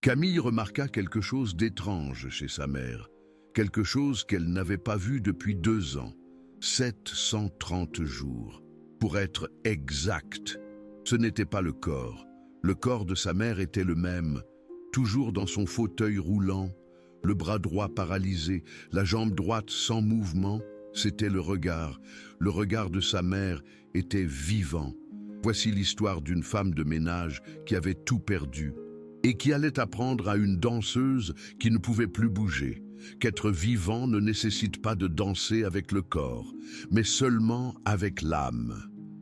Camille remarqua quelque chose d'étrange chez sa mère, quelque chose qu'elle n'avait pas vu depuis 2 ans, 730 jours. Pour être exact, ce n'était pas le corps. Le corps de sa mère était le même, toujours dans son fauteuil roulant, le bras droit paralysé, la jambe droite sans mouvement. C'était le regard. Le regard de sa mère était vivant. Voici l'histoire d'une femme de ménage qui avait tout perdu et qui allait apprendre à une danseuse qui ne pouvait plus bouger qu'être vivant ne nécessite pas de danser avec le corps, mais seulement avec l'âme.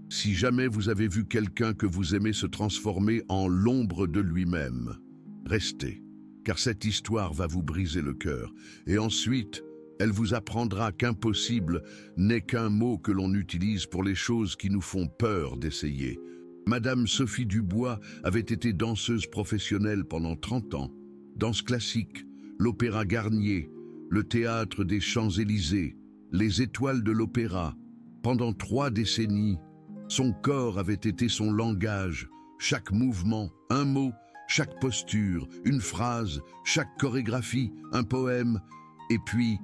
Si jamais vous avez vu quelqu'un que vous aimez se transformer en l'ombre de lui-même, restez, car cette histoire va vous briser le cœur. Et ensuite, elle vous apprendra qu'impossible n'est qu'un mot que l'on utilise pour les choses qui nous font peur d'essayer. Madame Sophie Dubois avait été danseuse professionnelle pendant 30 ans. Danse classique, l'Opéra Garnier, le Théâtre des Champs-Élysées, les Étoiles de l'Opéra. Pendant 3 décennies, son corps avait été son langage, chaque mouvement, un mot, chaque posture, une phrase, chaque chorégraphie, un poème. Et puis,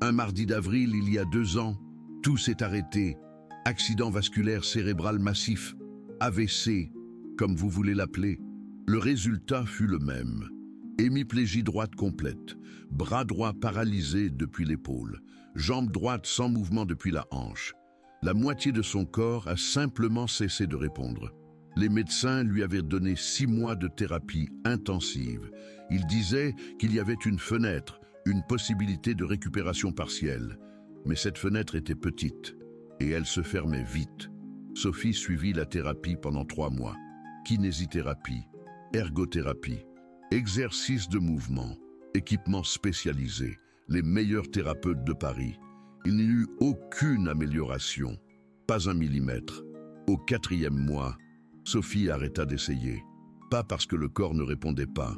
un mardi d'avril, il y a 2 ans, tout s'est arrêté. Accident vasculaire cérébral massif, AVC, comme vous voulez l'appeler. Le résultat fut le même. Hémiplégie droite complète, bras droit paralysé depuis l'épaule, jambe droite sans mouvement depuis la hanche. La moitié de son corps a simplement cessé de répondre. Les médecins lui avaient donné 6 mois de thérapie intensive. Ils disaient qu'il y avait une fenêtre, une possibilité de récupération partielle. Mais cette fenêtre était petite et elle se fermait vite. Sophie suivit la thérapie pendant 3 mois. Kinésithérapie, ergothérapie, exercice de mouvement, équipement spécialisé, les meilleurs thérapeutes de Paris. Il n'y eut aucune amélioration, pas 1 millimètre. Au 4e mois, Sophie arrêta d'essayer. Pas parce que le corps ne répondait pas,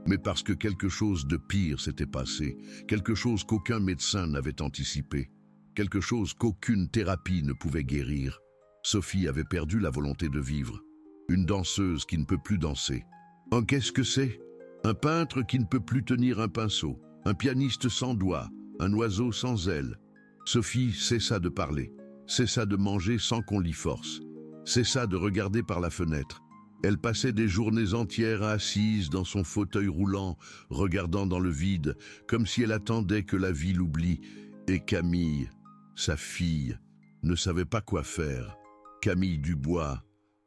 mais parce que quelque chose de pire s'était passé, quelque chose qu'aucun médecin n'avait anticipé, quelque chose qu'aucune thérapie ne pouvait guérir. Sophie avait perdu la volonté de vivre. Une danseuse qui ne peut plus danser. Oh, qu'est-ce que c'est? Un peintre qui ne peut plus tenir un pinceau, un pianiste sans doigts, un oiseau sans ailes. Sophie cessa de parler, cessa de manger sans qu'on l'y force, cessa de regarder par la fenêtre. Elle passait des journées entières assise dans son fauteuil roulant, regardant dans le vide, comme si elle attendait que la vie l'oublie. Et Camille, sa fille, ne savait pas quoi faire. Camille Dubois,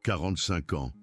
45 ans,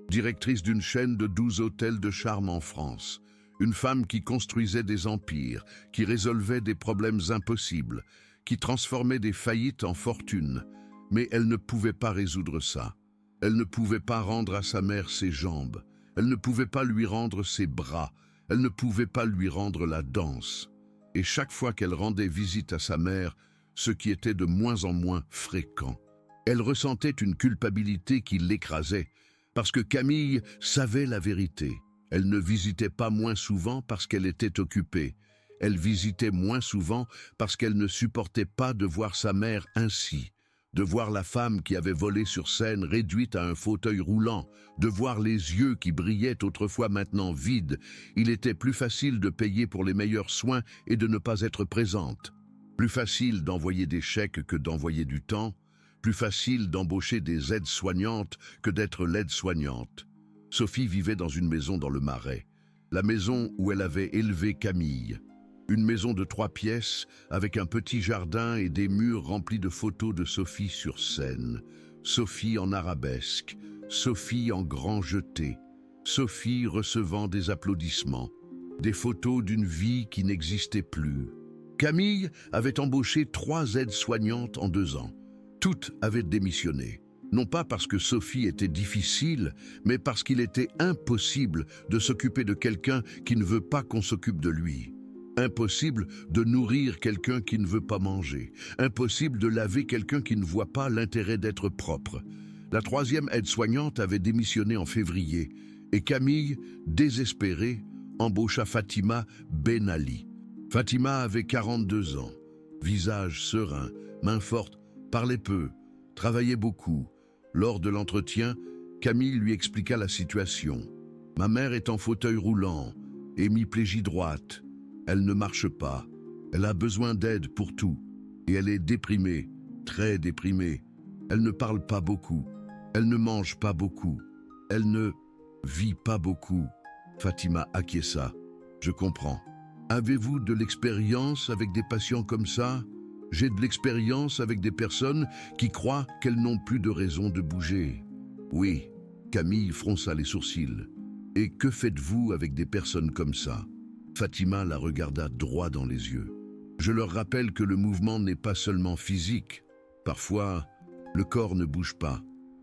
directrice d'une chaîne de 12 hôtels de charme en France. Une femme qui construisait des empires, qui résolvait des problèmes impossibles, qui transformait des faillites en fortunes. Mais elle ne pouvait pas résoudre ça. Elle ne pouvait pas rendre à sa mère ses jambes. Elle ne pouvait pas lui rendre ses bras. Elle ne pouvait pas lui rendre la danse. Et chaque fois qu'elle rendait visite à sa mère, ce qui était de moins en moins fréquent, elle ressentait une culpabilité qui l'écrasait, parce que Camille savait la vérité. Elle ne visitait pas moins souvent parce qu'elle était occupée. Elle visitait moins souvent parce qu'elle ne supportait pas de voir sa mère ainsi, de voir la femme qui avait volé sur scène réduite à un fauteuil roulant, de voir les yeux qui brillaient autrefois maintenant vides. Il était plus facile de payer pour les meilleurs soins et de ne pas être présente. Plus facile d'envoyer des chèques que d'envoyer du temps. Plus facile d'embaucher des aides-soignantes que d'être l'aide-soignante. Sophie vivait dans une maison dans le Marais, la maison où elle avait élevé Camille. Une maison de 3 pièces avec un petit jardin et des murs remplis de photos de Sophie sur scène. Sophie en arabesque, Sophie en grand jeté, Sophie recevant des applaudissements, des photos d'une vie qui n'existait plus. Camille avait embauché 3 aides-soignantes en 2 ans. Toutes avaient démissionné, non pas parce que Sophie était difficile, mais parce qu'il était impossible de s'occuper de quelqu'un qui ne veut pas qu'on s'occupe de lui. Impossible de nourrir quelqu'un qui ne veut pas manger. Impossible de laver quelqu'un qui ne voit pas l'intérêt d'être propre. La 3e aide-soignante avait démissionné en février et Camille, désespérée, embaucha Fatima Ben Ali. Fatima avait 42 ans, visage serein, main forte, parlait peu, travaillait beaucoup. Lors de l'entretien, Camille lui expliqua la situation. « Ma mère est en fauteuil roulant. hémiplégie droite. Elle ne marche pas. Elle a besoin d'aide pour tout. Et elle est déprimée, très déprimée. Elle ne parle pas beaucoup. Elle ne mange pas beaucoup. Elle ne vit pas beaucoup. Fatima acquiesça. Je comprends. Avez-vous de l'expérience avec des patients comme ça? J'ai de l'expérience avec des personnes qui croient qu'elles n'ont plus de raison de bouger. Oui, Camille fronça les sourcils. Et que faites-vous avec des personnes comme ça? Fatima la regarda droit dans les yeux. Je leur rappelle que le mouvement n'est pas seulement physique. Parfois, le corps ne bouge pas.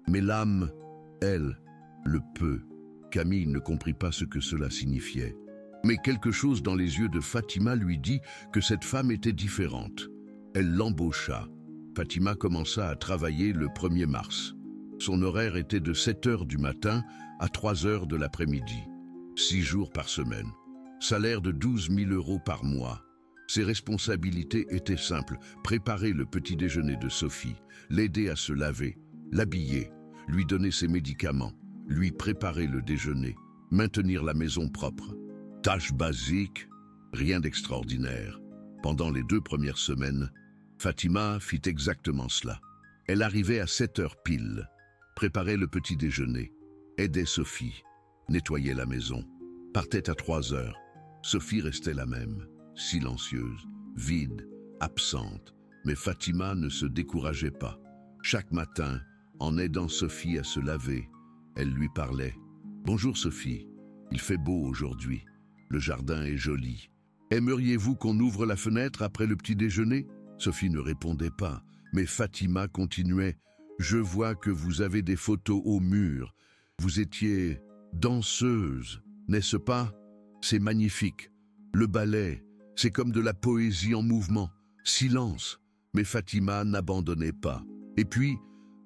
Mais l'âme, elle, le peut. Camille ne comprit pas ce que cela signifiait. Mais quelque chose dans les yeux de Fatima lui dit que cette femme était différente. Elle l'embaucha. Fatima commença à travailler le 1er mars. Son horaire était de 7 heures du matin à 3 heures de l'après-midi. 6 jours par semaine. Salaire de 12 000 € par mois. Ses responsabilités étaient simples. Préparer le petit déjeuner de Sophie, l'aider à se laver, l'habiller, lui donner ses médicaments, lui préparer le déjeuner, maintenir la maison propre. Tâches basiques, rien d'extraordinaire. Pendant les 2 premières semaines, Fatima fit exactement cela. Elle arrivait à 7 heures pile, préparait le petit déjeuner, aidait Sophie, nettoyait la maison, partait à 3 heures. Sophie restait la même, silencieuse, vide, absente. Mais Fatima ne se décourageait pas. Chaque matin, en aidant Sophie à se laver, elle lui parlait. « Bonjour Sophie, il fait beau aujourd'hui. Le jardin est joli. Aimeriez-vous qu'on ouvre la fenêtre après le petit déjeuner ?» Sophie ne répondait pas, mais Fatima continuait. « Je vois que vous avez des photos au mur. Vous étiez danseuse, n'est-ce pas? C'est magnifique. Le ballet, c'est comme de la poésie en mouvement. Silence. » Mais Fatima n'abandonnait pas. Et puis,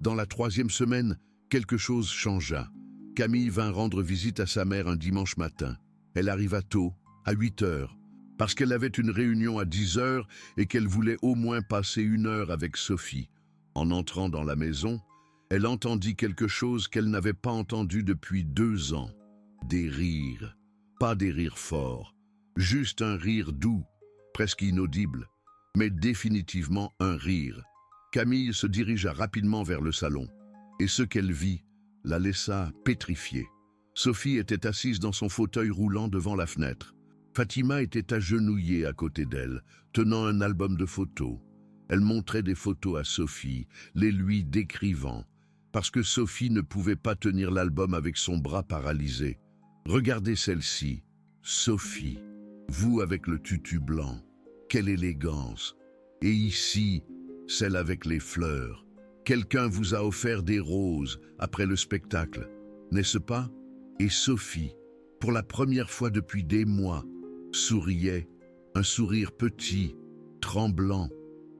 dans la 3e semaine, quelque chose changea. Camille vint rendre visite à sa mère un dimanche matin. Elle arriva tôt, à 8 heures, parce qu'elle avait une réunion à 10 heures et qu'elle voulait au moins passer 1 heure avec Sophie. En entrant dans la maison, elle entendit quelque chose qu'elle n'avait pas entendu depuis 2 ans. Des rires. Pas des rires forts, juste un rire doux, presque inaudible, mais définitivement un rire. Camille se dirigea rapidement vers le salon, et ce qu'elle vit la laissa pétrifiée. Sophie était assise dans son fauteuil roulant devant la fenêtre. Fatima était agenouillée à côté d'elle, tenant un album de photos. Elle montrait des photos à Sophie, les lui décrivant, parce que Sophie ne pouvait pas tenir l'album avec son bras paralysé. Regardez celle-ci, Sophie, vous avec le tutu blanc, quelle élégance. Et ici, celle avec les fleurs. Quelqu'un vous a offert des roses après le spectacle, n'est-ce pas? Et Sophie, pour la première fois depuis des mois, souriait, un sourire petit, tremblant,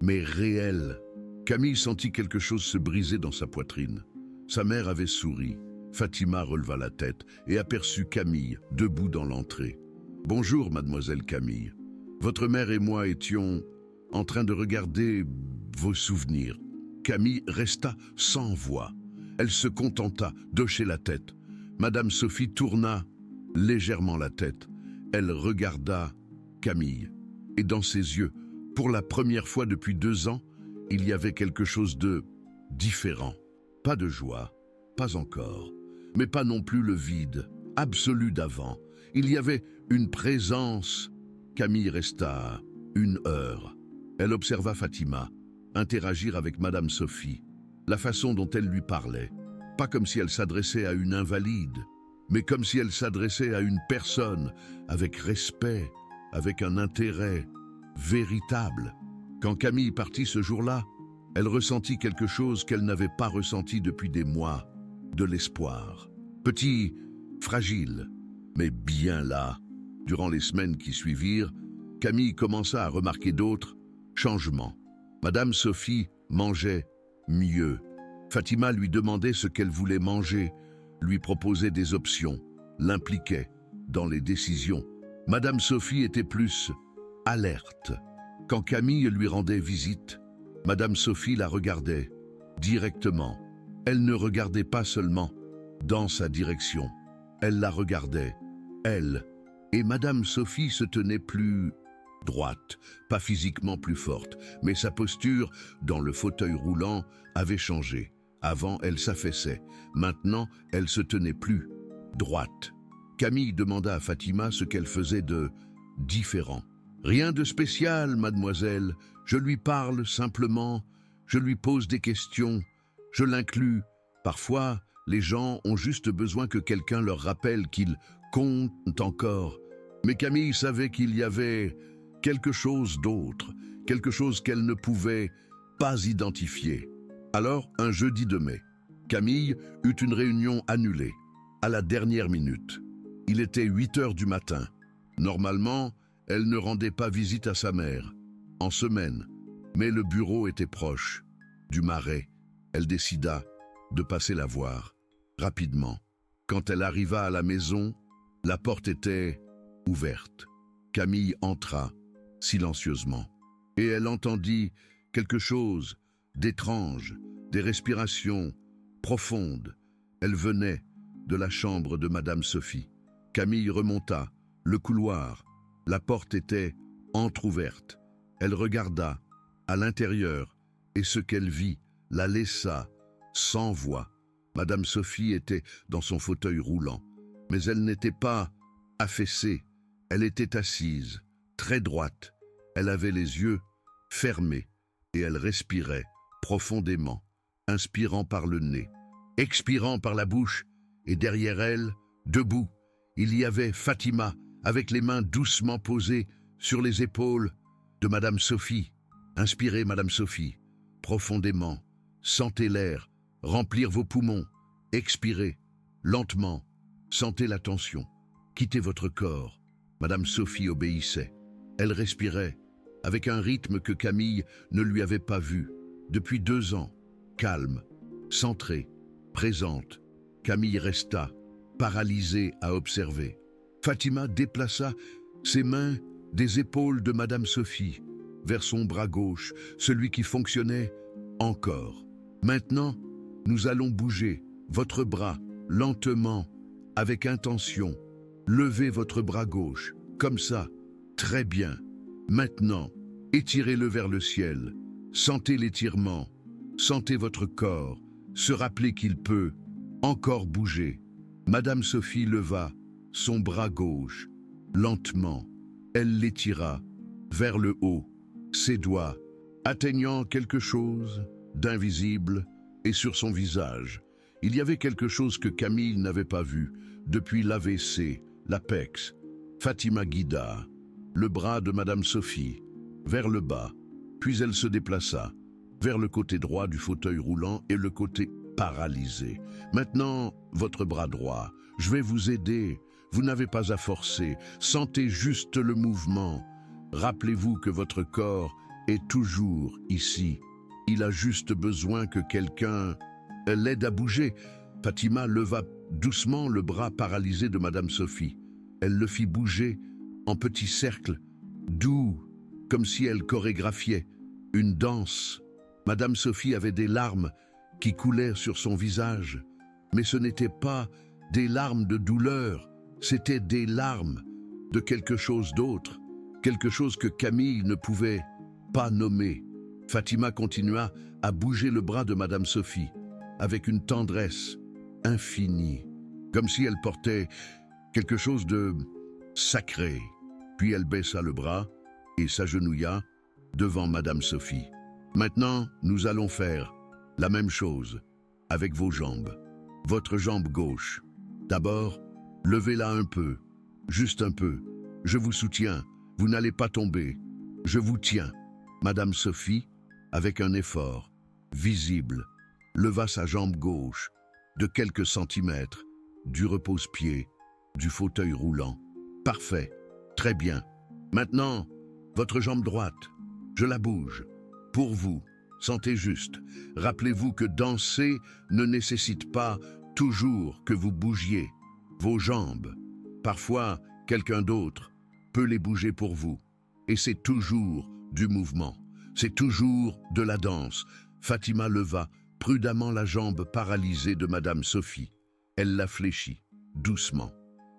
mais réel. Camille sentit quelque chose se briser dans sa poitrine. Sa mère avait souri. Fatima releva la tête et aperçut Camille, debout dans l'entrée. « Bonjour, mademoiselle Camille. Votre mère et moi étions en train de regarder vos souvenirs. » Camille resta sans voix. Elle se contenta d'hocher la tête. Madame Sophie tourna légèrement la tête. Elle regarda Camille. Et dans ses yeux, pour la première fois depuis 2 ans, il y avait quelque chose de différent. Pas de joie, pas encore, mais pas non plus le vide, absolu d'avant. Il y avait une présence. Camille resta 1 heure. Elle observa Fatima interagir avec Madame Sophie, la façon dont elle lui parlait. Pas comme si elle s'adressait à une invalide, mais comme si elle s'adressait à une personne, avec respect, avec un intérêt véritable. Quand Camille partit ce jour-là, elle ressentit quelque chose qu'elle n'avait pas ressenti depuis des mois, de l'espoir. Petit, fragile, mais bien là. Durant les semaines qui suivirent, Camille commença à remarquer d'autres changements. Madame Sophie mangeait mieux. Fatima lui demandait ce qu'elle voulait manger, lui proposait des options, l'impliquait dans les décisions. Madame Sophie était plus alerte. Quand Camille lui rendait visite, Madame Sophie la regardait directement. Elle ne regardait pas seulement dans sa direction. Elle la regardait, elle, et Madame Sophie se tenait plus droite, pas physiquement plus forte, mais sa posture, dans le fauteuil roulant, avait changé. Avant, elle s'affaissait. Maintenant, elle se tenait plus droite. Camille demanda à Fatima ce qu'elle faisait de différent. « Rien de spécial, mademoiselle. Je lui parle simplement. Je lui pose des questions. Je l'inclus. Parfois, les gens ont juste besoin que quelqu'un leur rappelle qu'ils comptent encore. » Mais Camille savait qu'il y avait quelque chose d'autre, quelque chose qu'elle ne pouvait pas identifier. Alors, un jeudi de mai, Camille eut une réunion annulée, à la dernière minute. Il était 8 heures du matin. Normalement, elle ne rendait pas visite à sa mère, en semaine, mais le bureau était proche du Marais. Elle décida de passer la voir, rapidement. Quand elle arriva à la maison, la porte était ouverte. Camille entra, silencieusement, et elle entendit quelque chose d'étrange, des respirations profondes. Elle venait de la chambre de Madame Sophie. Camille remonta le couloir. La porte était entr'ouverte. Elle regarda à l'intérieur et ce qu'elle vit la laissa sans voix. Madame Sophie était dans son fauteuil roulant, mais elle n'était pas affaissée. Elle était assise, très droite. Elle avait les yeux fermés et elle respirait profondément, inspirant par le nez, expirant par la bouche, et derrière elle, debout, il y avait Fatima, avec les mains doucement posées sur les épaules de Madame Sophie. Inspirez, Madame Sophie, profondément, sentez l'air remplir vos poumons, expirez, lentement, sentez la tension, quittez votre corps. Madame Sophie obéissait. Elle respirait, avec un rythme que Camille ne lui avait pas vu. Depuis 2 ans, calme, centrée, présente, Camille resta, paralysée à observer. Fatima déplaça ses mains des épaules de Madame Sophie vers son bras gauche, celui qui fonctionnait encore. Maintenant, nous allons bouger votre bras lentement, avec intention. Levez votre bras gauche, comme ça. Très bien. Maintenant, étirez-le vers le ciel. Sentez l'étirement. Sentez votre corps se rappeler qu'il peut encore bouger. Madame Sophie leva son bras gauche. Lentement, elle l'étira vers le haut. Ses doigts atteignant quelque chose d'invisible, et sur son visage, il y avait quelque chose que Camille n'avait pas vu depuis l'AVC, l'APEX. Fatima guida le bras de Madame Sophie vers le bas, puis elle se déplaça vers le côté droit du fauteuil roulant et le côté paralysé. Maintenant, votre bras droit, je vais vous aider. Vous n'avez pas à forcer, sentez juste le mouvement. Rappelez-vous que votre corps est toujours ici. Il a juste besoin que quelqu'un l'aide à bouger. Fatima leva doucement le bras paralysé de Madame Sophie. Elle le fit bouger en petits cercles, doux, comme si elle chorégraphiait une danse. Madame Sophie avait des larmes qui coulaient sur son visage, mais ce n'étaient pas des larmes de douleur, c'étaient des larmes de quelque chose d'autre, quelque chose que Camille ne pouvait pas nommer. Fatima continua à bouger le bras de Madame Sophie avec une tendresse infinie, comme si elle portait quelque chose de sacré. Puis elle baissa le bras et s'agenouilla devant Madame Sophie. Maintenant, nous allons faire la même chose avec vos jambes. Votre jambe gauche. D'abord, levez-la un peu, juste un peu. Je vous soutiens, vous n'allez pas tomber. Je vous tiens. Madame Sophie, avec un effort visible, leva sa jambe gauche de quelques centimètres du repose-pied du fauteuil roulant. Parfait, très bien. Maintenant, votre jambe droite, je la bouge. Pour vous, sentez juste. Rappelez-vous que danser ne nécessite pas toujours que vous bougiez vos jambes. Parfois, quelqu'un d'autre peut les bouger pour vous. Et c'est toujours du mouvement. C'est toujours de la danse. Fatima leva prudemment la jambe paralysée de Madame Sophie. Elle la fléchit, doucement.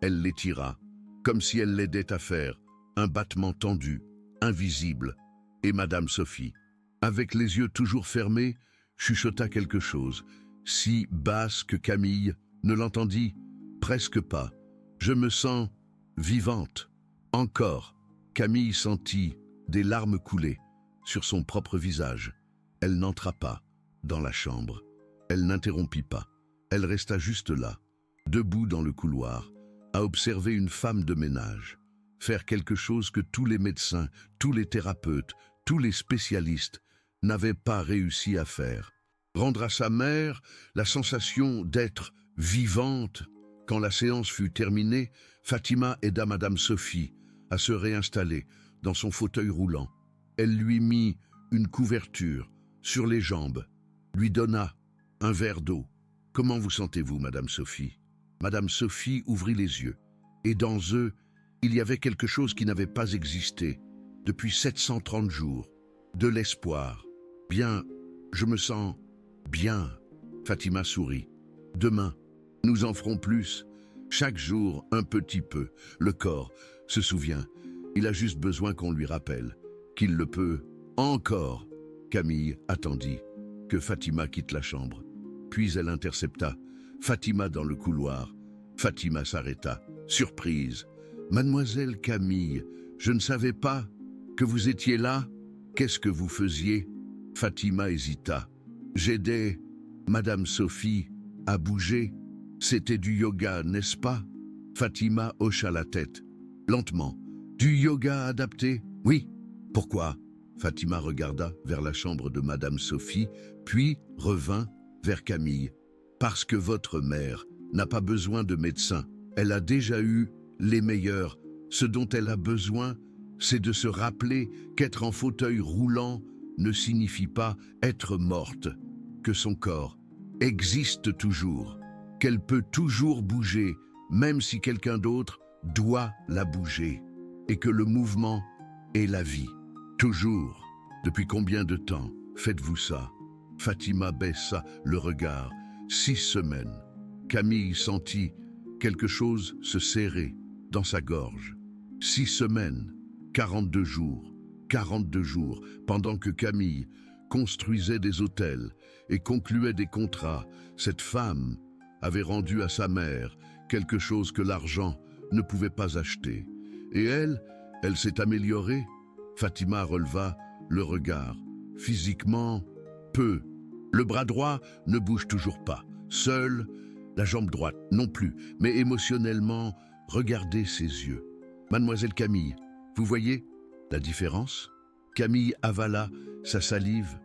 Elle l'étira, comme si elle l'aidait à faire, un battement tendu, invisible, et Madame Sophie, avec les yeux toujours fermés, chuchota quelque chose, si basse que Camille ne l'entendit presque pas. « Je me sens vivante. » Encore, Camille sentit des larmes couler sur son propre visage. Elle n'entra pas dans la chambre. Elle n'interrompit pas. Elle resta juste là, debout dans le couloir, à observer une femme de ménage faire quelque chose que tous les médecins, tous les thérapeutes, tous les spécialistes n'avaient pas réussi à faire. Rendre à sa mère la sensation d'être vivante. Quand la séance fut terminée, Fatima aida Madame Sophie à se réinstaller dans son fauteuil roulant. Elle lui mit une couverture sur les jambes, lui donna un verre d'eau. « Comment vous sentez-vous, Madame Sophie ?» Madame Sophie ouvrit les yeux, et dans eux, il y avait quelque chose qui n'avait pas existé depuis 730 jours, de l'espoir. « Bien, je me sens bien. » Fatima sourit. « Demain, nous en ferons plus. Chaque jour, un petit peu. Le corps se souvient. Il a juste besoin qu'on lui rappelle qu'il le peut encore. » Camille attendit que Fatima quitte la chambre. Puis elle intercepta Fatima dans le couloir. Fatima s'arrêta, surprise. « Mademoiselle Camille, je ne savais pas que vous étiez là. Qu'est-ce que vous faisiez ?» Fatima hésita. « J'aidais Madame Sophie à bouger. C'était du yoga, n'est-ce pas ?» Fatima hocha la tête, lentement. « Du yoga adapté ?»« Oui. » « Pourquoi ?» Fatima regarda vers la chambre de Madame Sophie, puis revint vers Camille. « Parce que votre mère n'a pas besoin de médecin. Elle a déjà eu les meilleurs. Ce dont elle a besoin, c'est de se rappeler qu'être en fauteuil roulant ne signifie pas être morte, que son corps existe toujours, qu'elle peut toujours bouger, même si quelqu'un d'autre doit la bouger, et que le mouvement est la vie. Toujours. Depuis combien de temps faites-vous ça ?» Fatima baissa le regard. 6 semaines. Camille sentit quelque chose se serrer dans sa gorge. 6 semaines, 42 jours, 42 jours, pendant que Camille construisait des hôtels et concluait des contrats, cette femme avait rendu à sa mère quelque chose que l'argent ne pouvait pas acheter. Et elle s'est améliorée. Fatima releva le regard. Physiquement, peu. Le bras droit ne bouge toujours pas. Seule, la jambe droite non plus. Mais émotionnellement, regardez ses yeux. Mademoiselle Camille, vous voyez la différence ? Camille avala sa salive.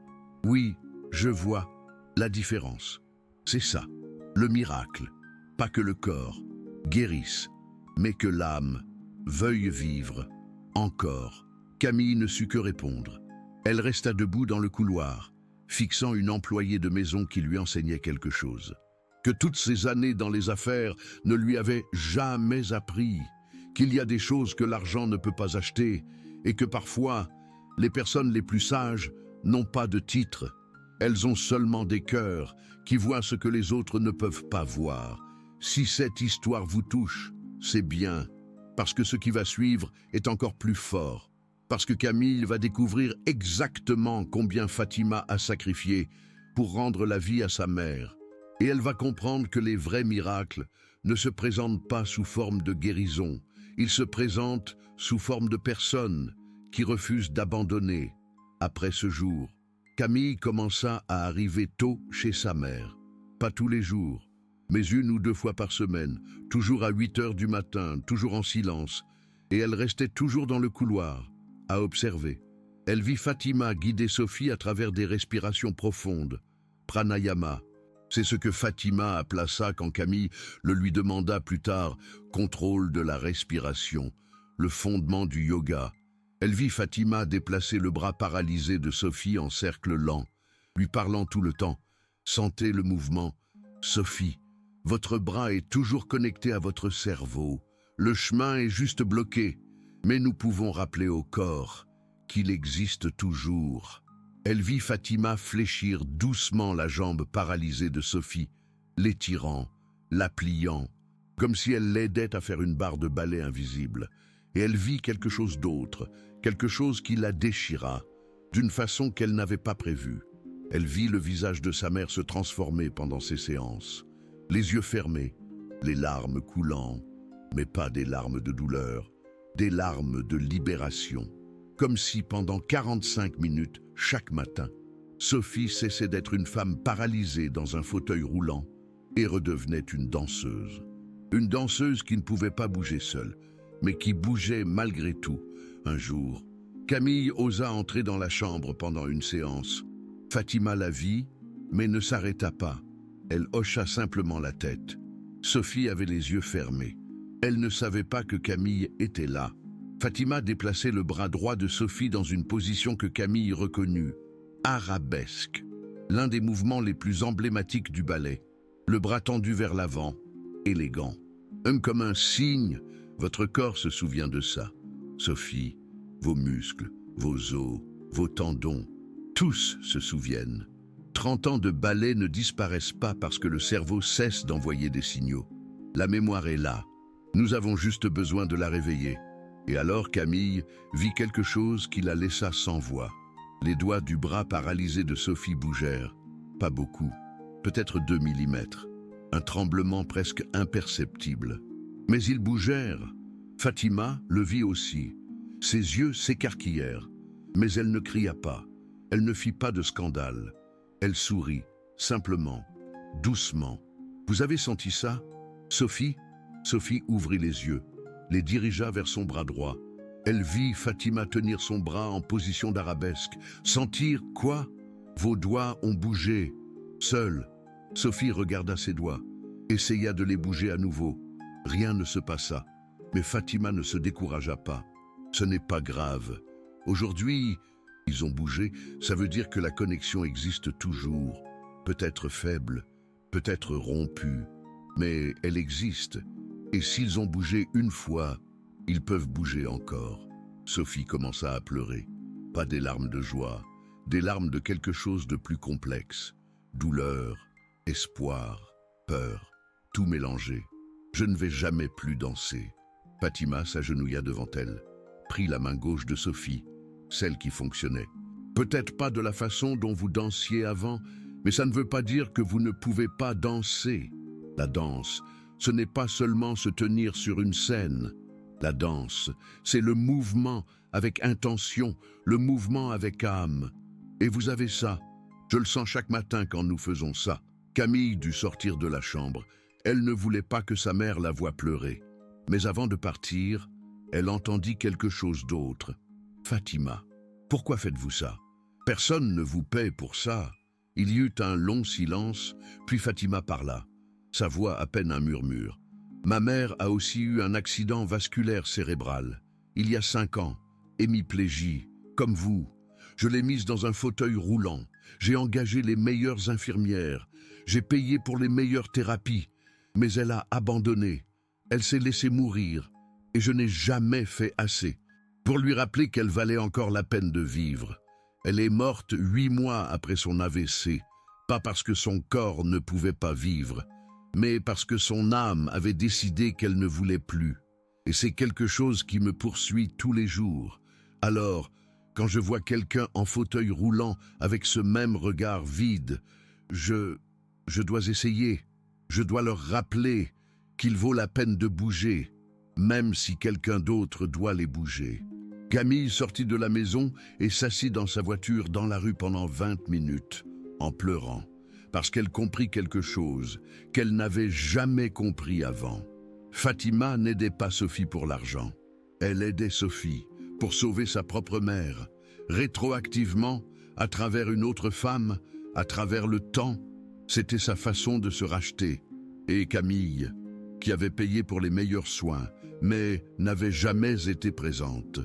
Oui, je vois la différence. C'est ça, le miracle. Pas que le corps guérisse, mais que l'âme veuille vivre encore. Camille ne sut que répondre. Elle resta debout dans le couloir, fixant une employée de maison qui lui enseignait quelque chose, que toutes ces années dans les affaires ne lui avaient jamais appris, qu'il y a des choses que l'argent ne peut pas acheter et que parfois, les personnes les plus sages n'ont pas de titre. Elles ont seulement des cœurs qui voient ce que les autres ne peuvent pas voir. Si cette histoire vous touche, c'est bien, parce que ce qui va suivre est encore plus fort. Parce que Camille va découvrir exactement combien Fatima a sacrifié pour rendre la vie à sa mère. Et elle va comprendre que les vrais miracles ne se présentent pas sous forme de guérison. Ils se présentent sous forme de personnes qui refusent d'abandonner. Après ce jour, Camille commença à arriver tôt chez sa mère. Pas tous les jours, mais 1 ou 2 fois par semaine, toujours à 8 heures du matin, toujours en silence. Et elle restait toujours dans le couloir, à observer. Elle vit Fatima guider Sophie à travers des respirations profondes. Pranayama, c'est ce que Fatima appela ça quand Camille le lui demanda plus tard. Contrôle de la respiration, le fondement du yoga. Elle vit Fatima déplacer le bras paralysé de Sophie en cercle lent, lui parlant tout le temps. Sentez le mouvement. Sophie, votre bras est toujours connecté à votre cerveau. Le chemin est juste bloqué. Mais nous pouvons rappeler au corps qu'il existe toujours. Elle vit Fatima fléchir doucement la jambe paralysée de Sophie, l'étirant, la pliant. comme si elle l'aidait à faire une barre de ballet invisible. Et elle vit quelque chose d'autre, quelque chose qui la déchira, d'une façon qu'elle n'avait pas prévue. Elle vit le visage de sa mère se transformer pendant ces séances, les yeux fermés, les larmes coulant, mais pas des larmes de douleur, des larmes de libération, comme si pendant 45 minutes, chaque matin, Sophie cessait d'être une femme paralysée dans un fauteuil roulant et redevenait une danseuse. Une danseuse qui ne pouvait pas bouger seule, mais qui bougeait malgré tout. Un jour, Camille osa entrer dans la chambre pendant une séance. Fatima la vit, mais ne s'arrêta pas. Elle hocha simplement la tête. Sophie avait les yeux fermés. Elle ne savait pas que Camille était là. Fatima déplaçait le bras droit de Sophie dans une position que Camille reconnut. Arabesque. L'un des mouvements les plus emblématiques du ballet. Le bras tendu vers l'avant, élégant. Comme un signe, votre corps se souvient de ça. Sophie, vos muscles, vos os, vos tendons, tous se souviennent. 30 ans de ballet ne disparaissent pas parce que le cerveau cesse d'envoyer des signaux. La mémoire est là. Nous avons juste besoin de la réveiller. Et alors Camille vit quelque chose qui la laissa sans voix. Les doigts du bras paralysé de Sophie bougèrent. Pas beaucoup, peut-être 2 millimètres. Un tremblement presque imperceptible. Mais ils bougèrent. Fatima le vit aussi. Ses yeux s'écarquillèrent. Mais elle ne cria pas. Elle ne fit pas de scandale. Elle sourit, simplement, doucement. Vous avez senti ça, Sophie? Sophie ouvrit les yeux, les dirigea vers son bras droit. Elle vit Fatima tenir son bras en position d'arabesque. Sentir quoi? Vos doigts ont bougé. Seule, Sophie regarda ses doigts, essaya de les bouger à nouveau. Rien ne se passa, mais Fatima ne se découragea pas. Ce n'est pas grave. Aujourd'hui, ils ont bougé, ça veut dire que la connexion existe toujours. Peut-être faible, peut-être rompue, mais elle existe. Et s'ils ont bougé une fois, ils peuvent bouger encore. Sophie commença à pleurer. Pas des larmes de joie, des larmes de quelque chose de plus complexe. Douleur, espoir, peur, tout mélangé. Je ne vais jamais plus danser. Fatima s'agenouilla devant elle, prit la main gauche de Sophie, celle qui fonctionnait. Peut-être pas de la façon dont vous dansiez avant, mais ça ne veut pas dire que vous ne pouvez pas danser. La danse, ce n'est pas seulement se tenir sur une scène. La danse, c'est le mouvement avec intention, le mouvement avec âme. Et vous avez ça. Je le sens chaque matin quand nous faisons ça. Camille dut sortir de la chambre. Elle ne voulait pas que sa mère la voie pleurer. Mais avant de partir, elle entendit quelque chose d'autre. Fatima, pourquoi faites-vous ça? Personne ne vous paie pour ça. Il y eut un long silence, puis Fatima parla. Sa voix à peine un murmure. Ma mère a aussi eu un accident vasculaire cérébral. Il y a 5 ans, hémiplégie, comme vous. Je l'ai mise dans un fauteuil roulant. J'ai engagé les meilleures infirmières. J'ai payé pour les meilleures thérapies. Mais elle a abandonné. Elle s'est laissée mourir. Et je n'ai jamais fait assez pour lui rappeler qu'elle valait encore la peine de vivre. Elle est morte 8 mois après son AVC, pas parce que son corps ne pouvait pas vivre, mais parce que son âme avait décidé qu'elle ne voulait plus. Et c'est quelque chose qui me poursuit tous les jours. Alors, quand je vois quelqu'un en fauteuil roulant avec ce même regard vide, je dois essayer. Je dois leur rappeler qu'il vaut la peine de bouger, même si quelqu'un d'autre doit les bouger. Camille sortit de la maison et s'assit dans sa voiture dans la rue pendant 20 minutes, en pleurant, parce qu'elle comprit quelque chose qu'elle n'avait jamais compris avant. Fatima n'aidait pas Sophie pour l'argent. Elle aidait Sophie pour sauver sa propre mère, rétroactivement, à travers une autre femme, à travers le temps. C'était sa façon de se racheter. Et Camille, qui avait payé pour les meilleurs soins, mais n'avait jamais été présente,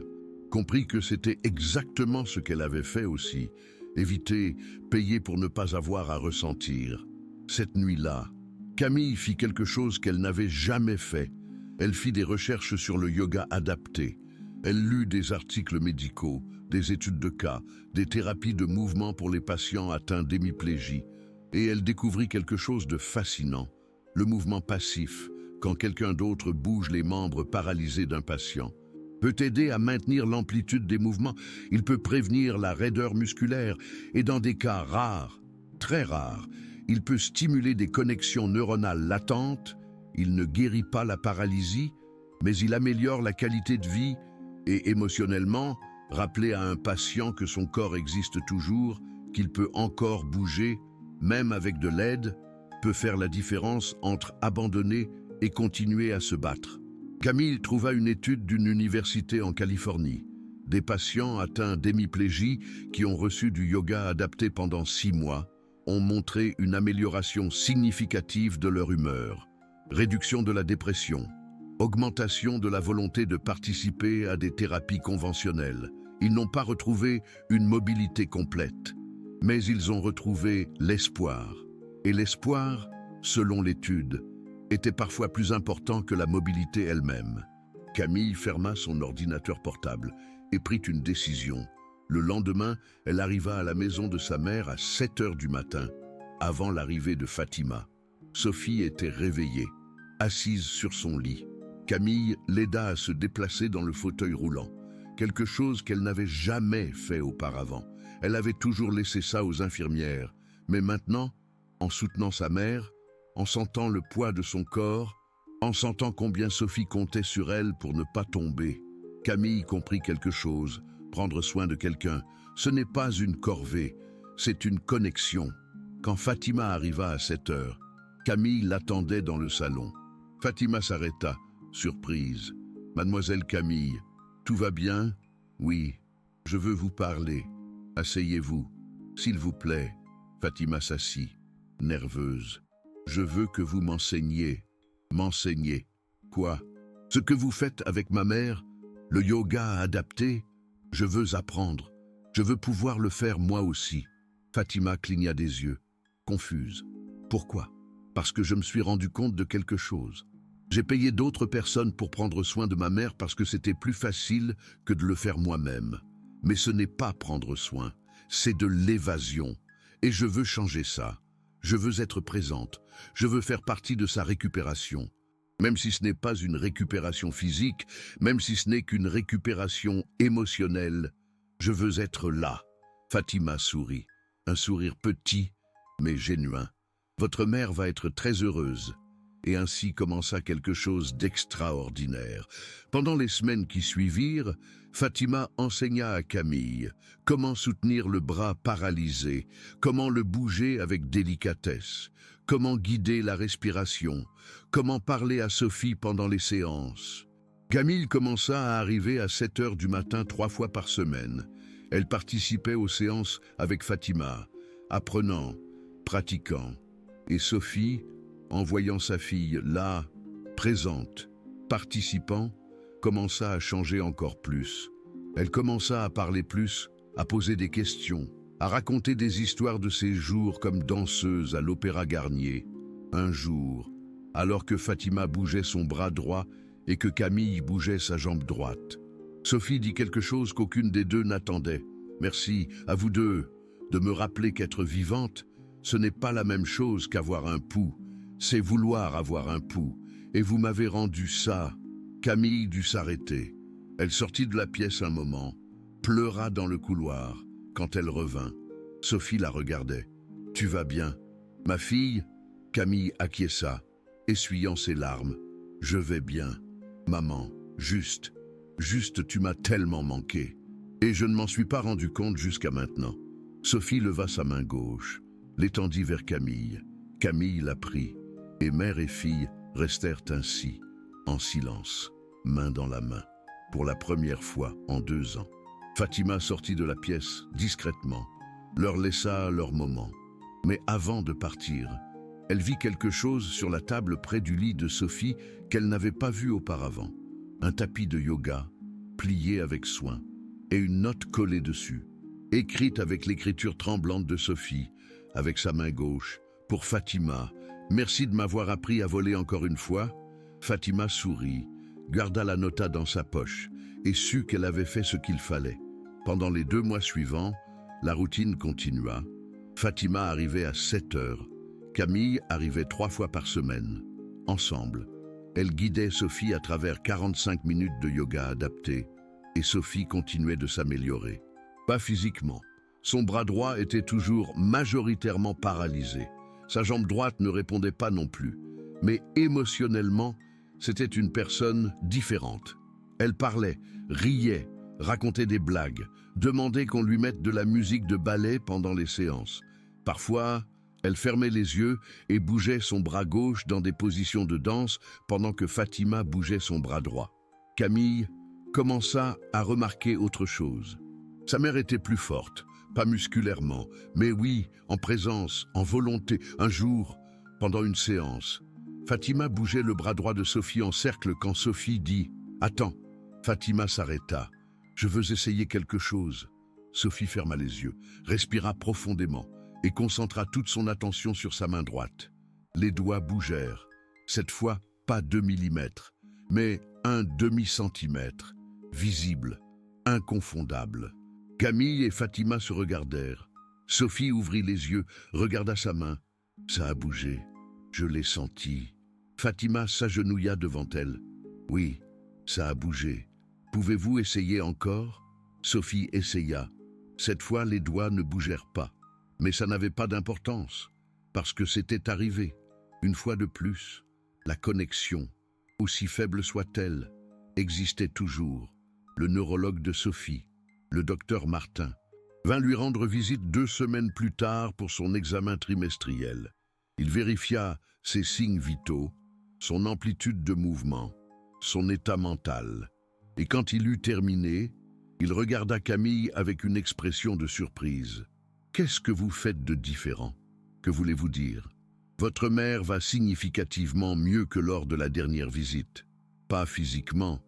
comprit que c'était exactement ce qu'elle avait fait aussi, éviter, payer pour ne pas avoir à ressentir. Cette nuit-là, Camille fit quelque chose qu'elle n'avait jamais fait. Elle fit des recherches sur le yoga adapté. Elle lut des articles médicaux, des études de cas, des thérapies de mouvement pour les patients atteints d'hémiplégie. Et elle découvrit quelque chose de fascinant, le mouvement passif, quand quelqu'un d'autre bouge les membres paralysés d'un patient, peut aider à maintenir l'amplitude des mouvements. Il peut prévenir la raideur musculaire et dans des cas rares, très rares, il peut stimuler des connexions neuronales latentes. Il ne guérit pas la paralysie, mais il améliore la qualité de vie et émotionnellement, rappeler à un patient que son corps existe toujours, qu'il peut encore bouger, même avec de l'aide, peut faire la différence entre abandonner et continuer à se battre. Camille trouva une étude d'une université en Californie. Des patients atteints d'hémiplégie qui ont reçu du yoga adapté pendant 6 mois ont montré une amélioration significative de leur humeur, réduction de la dépression, augmentation de la volonté de participer à des thérapies conventionnelles. Ils n'ont pas retrouvé une mobilité complète, mais ils ont retrouvé l'espoir. Et l'espoir, selon l'étude, était parfois plus important que la mobilité elle-même. Camille ferma son ordinateur portable et prit une décision. Le lendemain, elle arriva à la maison de sa mère à 7 heures du matin, avant l'arrivée de Fatima. Sophie était réveillée, assise sur son lit. Camille l'aida à se déplacer dans le fauteuil roulant, quelque chose qu'elle n'avait jamais fait auparavant. Elle avait toujours laissé ça aux infirmières, mais maintenant, en soutenant sa mère, en sentant le poids de son corps, en sentant combien Sophie comptait sur elle pour ne pas tomber, Camille comprit quelque chose. Prendre soin de quelqu'un, ce n'est pas une corvée, c'est une connexion. Quand Fatima arriva à 7 heures, Camille l'attendait dans le salon. Fatima s'arrêta, surprise. « Mademoiselle Camille, tout va bien ? » ?»« Oui, je veux vous parler. Asseyez-vous, s'il vous plaît. » Fatima s'assit, nerveuse. « Je veux que vous m'enseigniez. »« M'enseigner ? Quoi ? Ce que vous faites avec ma mère, le yoga adapté ? Je veux apprendre. Je veux pouvoir le faire moi aussi. » Fatima cligna des yeux, confuse. « Pourquoi ? » ?»« Parce que je me suis rendu compte de quelque chose. J'ai payé d'autres personnes pour prendre soin de ma mère parce que c'était plus facile que de le faire moi-même. Mais ce n'est pas prendre soin, c'est de l'évasion. Et je veux changer ça. Je veux être présente. Je veux faire partie de sa récupération. Même si ce n'est pas une récupération physique, même si ce n'est qu'une récupération émotionnelle, je veux être là. » Fatima sourit, un sourire petit, mais génuin. « Votre mère va être très heureuse. » Et ainsi commença quelque chose d'extraordinaire. Pendant les semaines qui suivirent, Fatima enseigna à Camille comment soutenir le bras paralysé, comment le bouger avec délicatesse, comment guider la respiration, comment parler à Sophie pendant les séances. Camille commença à arriver à 7 heures du matin 3 fois par semaine. Elle participait aux séances avec Fatima, apprenant, pratiquant. Et Sophie, en voyant sa fille là, présente, participant, commença à changer encore plus. Elle commença à parler plus, à poser des questions, à raconter des histoires de ses jours comme danseuse à l'Opéra Garnier. Un jour, alors que Fatima bougeait son bras droit et que Camille bougeait sa jambe droite, Sophie dit quelque chose qu'aucune des deux n'attendait. « Merci à vous deux de me rappeler qu'être vivante, ce n'est pas la même chose qu'avoir un pouls. C'est vouloir avoir un pouls. Et vous m'avez rendu ça. » Camille dut s'arrêter. Elle sortit de la pièce un moment, pleura dans le couloir. Quand elle revint, Sophie la regardait. « Tu vas bien, ma fille ?» Camille acquiesça, essuyant ses larmes. « Je vais bien, maman, juste tu m'as tellement manqué. Et je ne m'en suis pas rendu compte jusqu'à maintenant. » Sophie leva sa main gauche, l'étendit vers Camille. Camille la prit, et mère et fille restèrent ainsi, en silence, main dans la main, pour la première fois en 2 ans. Fatima sortit de la pièce discrètement, leur laissa leur moment. Mais avant de partir, elle vit quelque chose sur la table près du lit de Sophie qu'elle n'avait pas vu auparavant. Un tapis de yoga, plié avec soin, et une note collée dessus, écrite avec l'écriture tremblante de Sophie, avec sa main gauche, pour Fatima. « Merci de m'avoir appris à voler encore une fois. » Fatima sourit, garda la nota dans sa poche et sut qu'elle avait fait ce qu'il fallait. Pendant les 2 mois suivants, la routine continua. Fatima arrivait à 7 heures. Camille arrivait 3 fois par semaine. Ensemble, Elle guidait Sophie à travers 45 minutes de yoga adapté, et Sophie continuait de s'améliorer. Pas physiquement. Son bras droit était toujours majoritairement paralysé. Sa jambe droite ne répondait pas non plus. Mais émotionnellement, c'était une personne différente. Elle parlait, riait, racontait des blagues, demandait qu'on lui mette de la musique de ballet pendant les séances. Parfois, elle fermait les yeux et bougeait son bras gauche dans des positions de danse pendant que Fatima bougeait son bras droit. Camille commença à remarquer autre chose. Sa mère était plus forte, pas musculairement, mais oui, en présence, en volonté. Un jour, pendant une séance, Fatima bougeait le bras droit de Sophie en cercle quand Sophie dit « Attends ». Fatima s'arrêta. « Je veux essayer quelque chose ». Sophie ferma les yeux, respira profondément et concentra toute son attention sur sa main droite. Les doigts bougèrent. Cette fois, pas 2 millimètres, mais 1/2 centimètre, visible, inconfondable. Camille et Fatima se regardèrent. Sophie ouvrit les yeux, regarda sa main. Ça a bougé. Je l'ai senti. Fatima s'agenouilla devant elle. Oui, ça a bougé. Pouvez-vous essayer encore? Sophie essaya. Cette fois, les doigts ne bougèrent pas. Mais ça n'avait pas d'importance, parce que c'était arrivé. Une fois de plus, la connexion, aussi faible soit-elle, existait toujours. Le neurologue de Sophie, le docteur Martin, vint lui rendre visite 2 semaines plus tard pour son examen trimestriel. Il vérifia ses signes vitaux, son amplitude de mouvement, son état mental. Et quand il eut terminé, il regarda Camille avec une expression de surprise. « Qu'est-ce que vous faites de différent? Que voulez-vous dire? Votre mère va significativement mieux que lors de la dernière visite. Pas physiquement,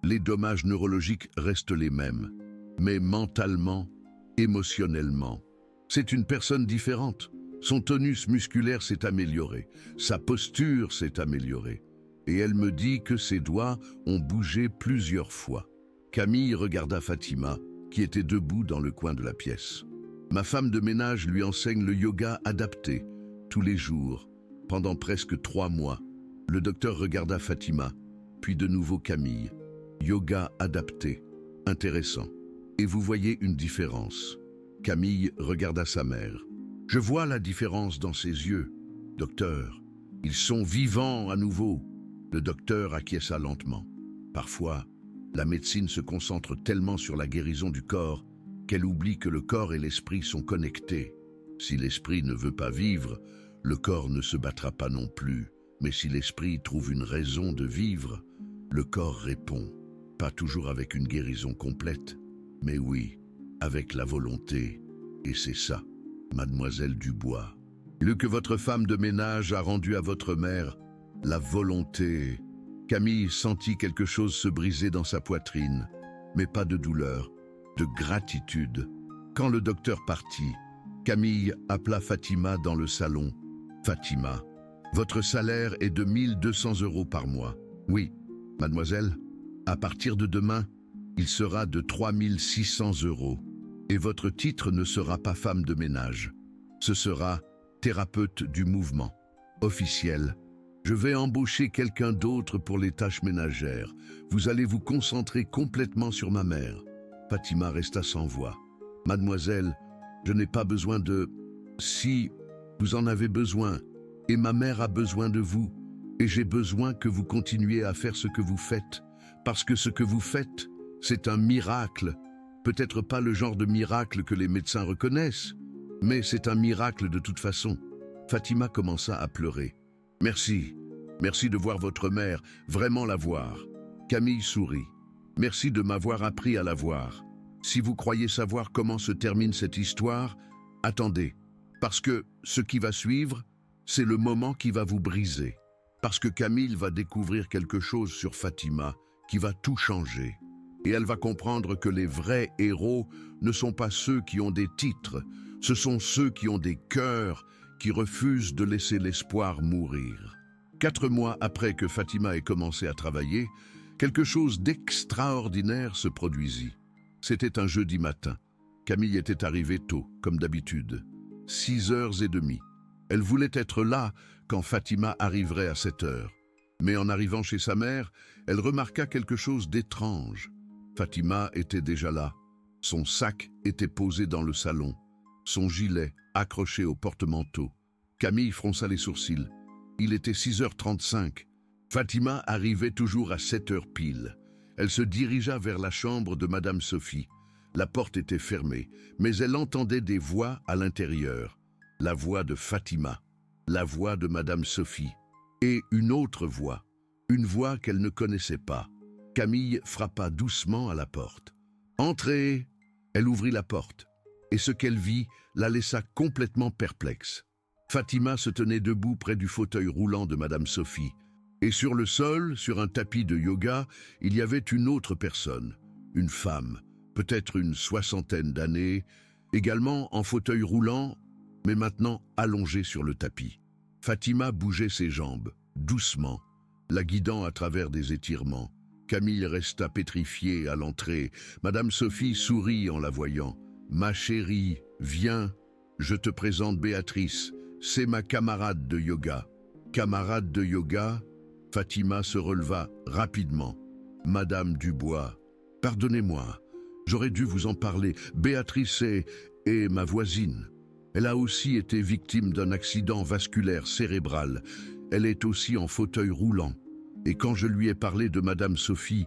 les dommages neurologiques restent les mêmes, mais mentalement, émotionnellement. C'est une personne différente. Son tonus musculaire s'est amélioré, sa posture s'est améliorée. Et elle me dit que ses doigts ont bougé plusieurs fois. » Camille regarda Fatima, qui était debout dans le coin de la pièce. « Ma femme de ménage lui enseigne le yoga adapté, tous les jours, pendant presque 3 mois. » Le docteur regarda Fatima, puis de nouveau Camille. « Yoga adapté, intéressant. Et vous voyez une différence. » Camille regarda sa mère. « Je vois la différence dans ses yeux, docteur. Ils sont vivants à nouveau. » Le docteur acquiesça lentement. Parfois, la médecine se concentre tellement sur la guérison du corps qu'elle oublie que le corps et l'esprit sont connectés. Si l'esprit ne veut pas vivre, le corps ne se battra pas non plus. Mais si l'esprit trouve une raison de vivre, le corps répond. Pas toujours avec une guérison complète, mais oui, avec la volonté. Et c'est ça, mademoiselle Dubois. Le que votre femme de ménage a rendu à votre mère, la volonté. Camille sentit quelque chose se briser dans sa poitrine, mais pas de douleur, de gratitude. Quand le docteur partit, Camille appela Fatima dans le salon. « Fatima, votre salaire est de 1 200 € par mois. » « Oui, mademoiselle, à partir de demain, il sera de 3 600 €. Et votre titre ne sera pas femme de ménage. Ce sera thérapeute du mouvement. Officiel. Je vais embaucher quelqu'un d'autre pour les tâches ménagères. Vous allez vous concentrer complètement sur ma mère. » Fatima resta sans voix. « Mademoiselle, je n'ai pas besoin de... Si, vous en avez besoin, et ma mère a besoin de vous, et j'ai besoin que vous continuiez à faire ce que vous faites, parce que ce que vous faites, c'est un miracle. Peut-être pas le genre de miracle que les médecins reconnaissent, mais c'est un miracle de toute façon. » Fatima commença à pleurer. « Merci, merci de voir votre mère, vraiment la voir. » Camille sourit. « Merci de m'avoir appris à la voir. Si vous croyez savoir comment se termine cette histoire, attendez, parce que ce qui va suivre, c'est le moment qui va vous briser. Parce que Camille va découvrir quelque chose sur Fatima qui va tout changer. Et elle va comprendre que les vrais héros ne sont pas ceux qui ont des titres, ce sont ceux qui ont des cœurs, qui refusent de laisser l'espoir mourir. 4 mois après que Fatima ait commencé à travailler, quelque chose d'extraordinaire se produisit. C'était un jeudi matin. Camille était arrivée tôt, comme d'habitude. 6h30. Elle voulait être là quand Fatima arriverait à 7h. Mais en arrivant chez sa mère, elle remarqua quelque chose d'étrange. Fatima était déjà là. Son sac était posé dans le salon, son gilet accroché au porte-manteau. Camille fronça les sourcils. Il était 6h35. Fatima arrivait toujours à 7h pile. Elle se dirigea vers la chambre de Madame Sophie. La porte était fermée, mais elle entendait des voix à l'intérieur. La voix de Fatima, la voix de Madame Sophie, et une autre voix, une voix qu'elle ne connaissait pas. Camille frappa doucement à la porte. « Entrez !» Elle ouvrit la porte, et ce qu'elle vit la laissa complètement perplexe. Fatima se tenait debout près du fauteuil roulant de Madame Sophie, et sur le sol, sur un tapis de yoga, il y avait une autre personne, une femme, peut-être une 60aine d'années, également en fauteuil roulant, mais maintenant allongée sur le tapis. Fatima bougeait ses jambes, doucement, la guidant à travers des étirements. Camille resta pétrifiée à l'entrée. Madame Sophie sourit en la voyant. « Ma chérie, viens, je te présente Béatrice, c'est ma camarade de yoga. » Camarade de yoga? Fatima se releva rapidement. « Madame Dubois, pardonnez-moi, j'aurais dû vous en parler. Béatrice est ma voisine. Elle a aussi été victime d'un accident vasculaire cérébral. Elle est aussi en fauteuil roulant. Et quand je lui ai parlé de Madame Sophie,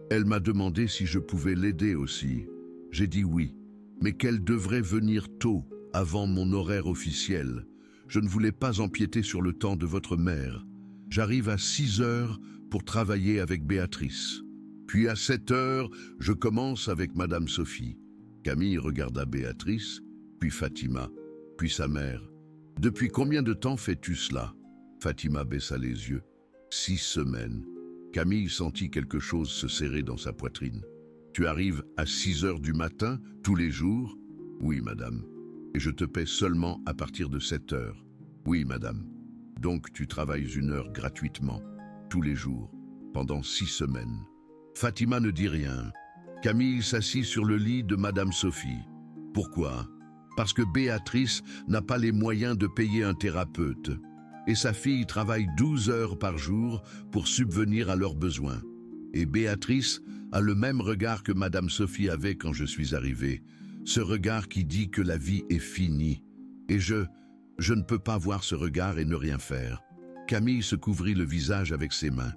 elle m'a demandé si je pouvais l'aider aussi. J'ai dit oui, mais qu'elle devrait venir tôt, avant mon horaire officiel. Je ne voulais pas empiéter sur le temps de votre mère. J'arrive à 6h pour travailler avec Béatrice. Puis à 7h, je commence avec Madame Sophie. » Camille regarda Béatrice, puis Fatima, puis sa mère. « Depuis combien de temps fais-tu cela ?» Fatima baissa les yeux. 6 semaines. Camille sentit quelque chose se serrer dans sa poitrine. « Tu arrives à 6h du matin, tous les jours ?»« Oui, madame. Et je te paie seulement à partir de 7h. »« Oui, madame. Donc tu travailles 1 heure gratuitement, tous les jours, pendant 6 semaines. » Fatima ne dit rien. Camille s'assit sur le lit de Madame Sophie. Pourquoi? Parce que Béatrice n'a pas les moyens de payer un thérapeute. Et sa fille travaille 12 heures par jour pour subvenir à leurs besoins. Et Béatrice a le même regard que Madame Sophie avait quand je suis arrivé. Ce regard qui dit que la vie est finie. Et je ne peux pas voir ce regard et ne rien faire. Camille se couvrit le visage avec ses mains.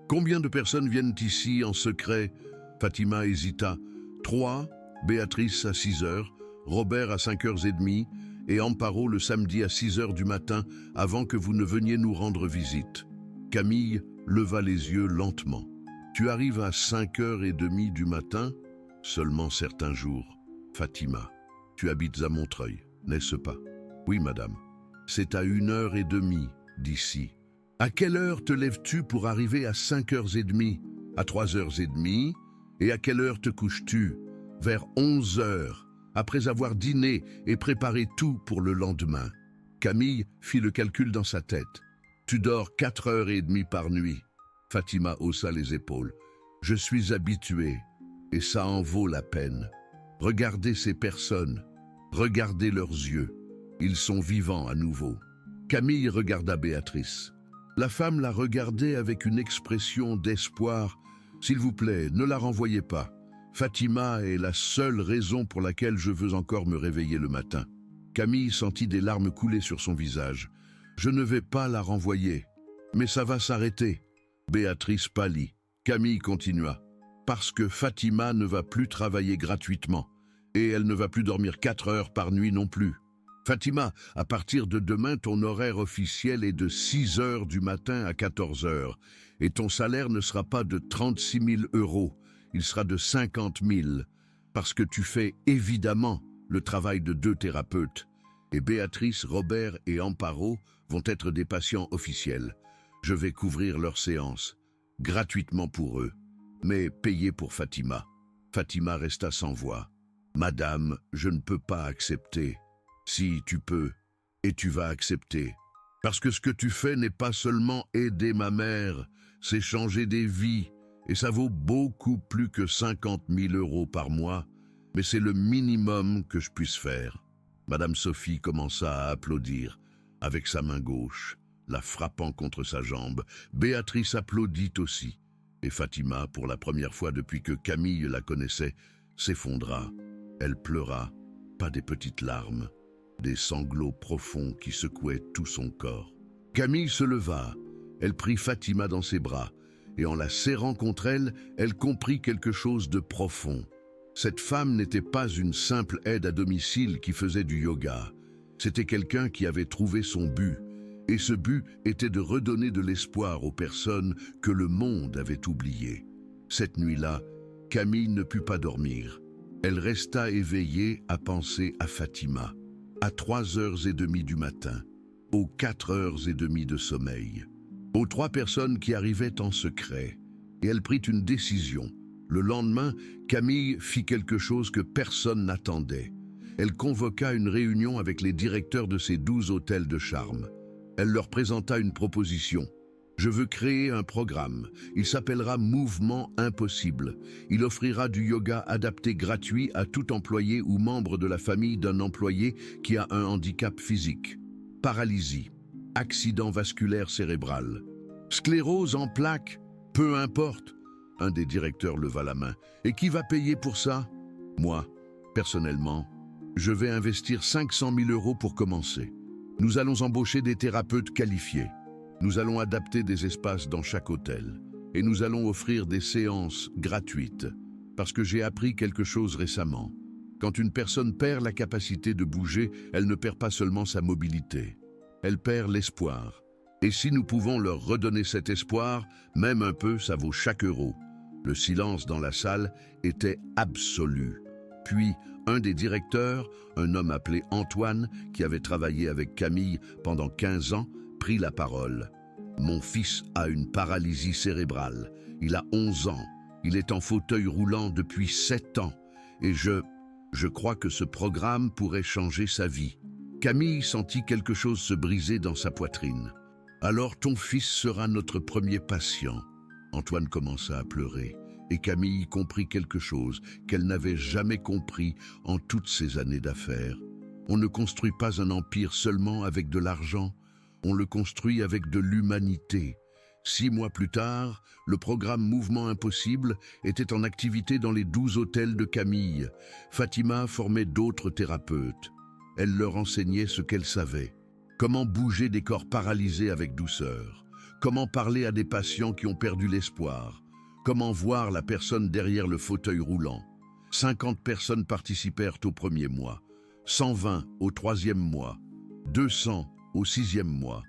Combien de personnes viennent ici en secret? Fatima hésita. 3, Béatrice à 6h, Robert à 5h30 et Amparo le samedi à 6h du matin avant que vous ne veniez nous rendre visite. Camille leva les yeux lentement. Tu arrives à 5h30 du matin? Seulement certains jours. Fatima, tu habites à Montreuil, n'est-ce pas? Oui, madame. C'est à 1h30 d'ici. À quelle heure te lèves-tu pour arriver à 5h30? À 3h30? Et à quelle heure te couches-tu? Vers 11h, après avoir dîné et préparé tout pour le lendemain. Camille fit le calcul dans sa tête. Tu dors 4h30 par nuit. Fatima haussa les épaules. Je suis habitué, et ça en vaut la peine. Regardez ces personnes, regardez leurs yeux. Ils sont vivants à nouveau. Camille regarda Béatrice. La femme la regardait avec une expression d'espoir. S'il vous plaît, ne la renvoyez pas. Fatima est la seule raison pour laquelle je veux encore me réveiller le matin. Camille sentit des larmes couler sur son visage. Je ne vais pas la renvoyer, mais ça va s'arrêter. Béatrice pâlit. Camille continua. Parce que Fatima ne va plus travailler gratuitement, et elle ne va plus dormir 4 heures par nuit non plus. Fatima, à partir de demain, ton horaire officiel est de 6h du matin à 14h, et ton salaire ne sera pas de 36 000 €, il sera de 50 000, parce que tu fais évidemment le travail de 2 thérapeutes, et Béatrice, Robert et Amparo vont être des patients officiels. Je vais couvrir leurs séances, gratuitement pour eux, mais payé pour Fatima. Fatima resta sans voix. Madame, je ne peux pas accepter. Si tu peux, et tu vas accepter. Parce que ce que tu fais n'est pas seulement aider ma mère, c'est changer des vies, et ça vaut beaucoup plus que 50 000 € par mois, mais c'est le minimum que je puisse faire. Madame Sophie commença à applaudir avec sa main gauche. la frappant contre sa jambe. Béatrice applaudit aussi. Et Fatima, pour la première fois depuis que Camille la connaissait, s'effondra. Elle pleura, pas des petites larmes, des sanglots profonds qui secouaient tout son corps. Camille se leva, elle prit Fatima dans ses bras, et en la serrant contre elle, elle comprit quelque chose de profond. Cette femme n'était pas une simple aide à domicile qui faisait du yoga. C'était quelqu'un qui avait trouvé son but, et ce but était de redonner de l'espoir aux personnes que le monde avait oubliées. Cette nuit-là, Camille ne put pas dormir. Elle resta éveillée à penser à Fatima, à 3h30 du matin, aux 4h30 de sommeil, aux 3 personnes qui arrivaient en secret, et elle prit une décision. Le lendemain, Camille fit quelque chose que personne n'attendait. Elle convoqua une réunion avec les directeurs de ces 12 hôtels de charme. Elle leur présenta une proposition. « Je veux créer un programme. Il s'appellera Mouvement Impossible. Il offrira du yoga adapté gratuit à tout employé ou membre de la famille d'un employé qui a un handicap physique. Paralysie, accident vasculaire cérébral, sclérose en plaques, peu importe. » Un des directeurs leva la main. « Et qui va payer pour ça ?»« Moi, personnellement, je vais investir 500 000 € pour commencer. Nous allons embaucher des thérapeutes qualifiés. Nous allons adapter des espaces dans chaque hôtel. Et nous allons offrir des séances gratuites. Parce que j'ai appris quelque chose récemment. Quand une personne perd la capacité de bouger, elle ne perd pas seulement sa mobilité. Elle perd l'espoir. Et si nous pouvons leur redonner cet espoir, même un peu, ça vaut chaque euro. » Le silence dans la salle était absolu. Puis, un des directeurs, un homme appelé Antoine, qui avait travaillé avec Camille pendant 15 ans, prit la parole. « Mon fils a une paralysie cérébrale. Il a 11 ans. Il est en fauteuil roulant depuis 7 ans. Et je crois que ce programme pourrait changer sa vie. » Camille sentit quelque chose se briser dans sa poitrine. « Alors ton fils sera notre premier patient. » Antoine commença à pleurer, et Camille comprit quelque chose qu'elle n'avait jamais compris en toutes ces années d'affaires. On ne construit pas un empire seulement avec de l'argent, on le construit avec de l'humanité. 6 mois plus tard, le programme Mouvement Impossible était en activité dans les 12 hôtels de Camille. Fatima formait d'autres thérapeutes. Elle leur enseignait ce qu'elle savait. Comment bouger des corps paralysés avec douceur. Comment parler à des patients qui ont perdu l'espoir. Comment voir la personne derrière le fauteuil roulant. 50 personnes participèrent au premier mois, 120 au 3e mois, 200 au 6e mois.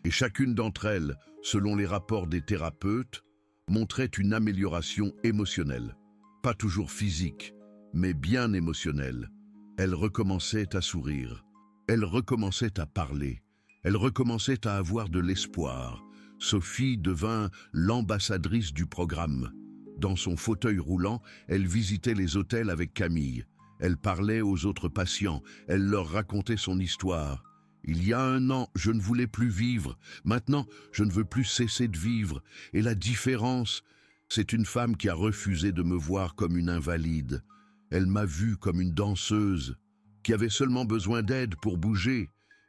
Et chacune d'entre elles, selon les rapports des thérapeutes, montrait une amélioration émotionnelle. Pas toujours physique, mais bien émotionnelle. Elle recommençait à sourire. Elle recommençait à parler. Elle recommençait à avoir de l'espoir. Sophie devint l'ambassadrice du programme. Dans son fauteuil roulant, elle visitait les hôtels avec Camille. Elle parlait aux autres patients. Elle leur racontait son histoire. Il y a 1 an, je ne voulais plus vivre. Maintenant, je ne veux plus cesser de vivre. Et la différence, c'est une femme qui a refusé de me voir comme une invalide. Elle m'a vue comme une danseuse qui avait seulement besoin d'aide pour bouger.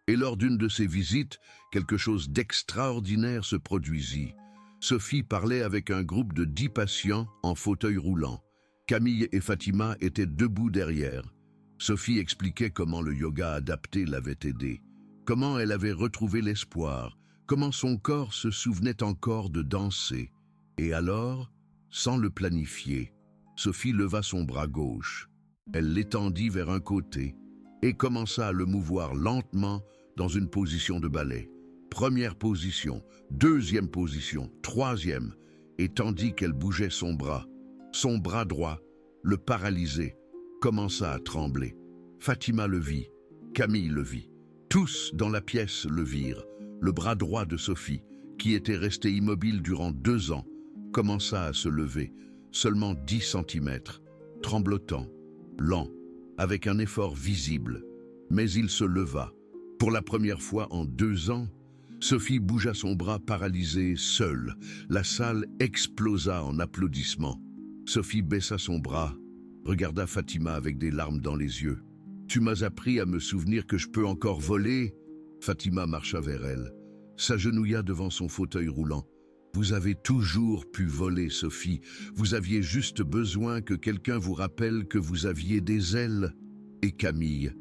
Et lors d'une de ces visites, quelque chose d'extraordinaire se produisit. Sophie parlait avec un groupe de 10 patients en fauteuil roulant. Camille et Fatima étaient debout derrière. Sophie expliquait comment le yoga adapté l'avait aidée, comment elle avait retrouvé l'espoir, comment son corps se souvenait encore de danser. Et alors, sans le planifier, Sophie leva son bras gauche. Elle l'étendit vers un côté et commença à le mouvoir lentement dans une position de ballet. Première position, deuxième position, troisième, et tandis qu'elle bougeait son bras droit, le paralysé, commença à trembler. Fatima le vit, Camille le vit. Tous dans la pièce le virent. Le bras droit de Sophie, qui était resté immobile durant 2 ans, commença à se lever, seulement 10 centimètres, tremblotant, lent, avec un effort visible. Mais il se leva. Pour la première fois en 2 ans, Sophie bougea son bras paralysé seule. La salle explosa en applaudissements. Sophie baissa son bras, regarda Fatima avec des larmes dans les yeux. « Tu m'as appris à me souvenir que je peux encore voler ?» Fatima marcha vers elle. s'agenouilla devant son fauteuil roulant. Vous avez toujours pu voler, Sophie. Vous aviez juste besoin que quelqu'un vous rappelle que vous aviez des ailes. Et Camille,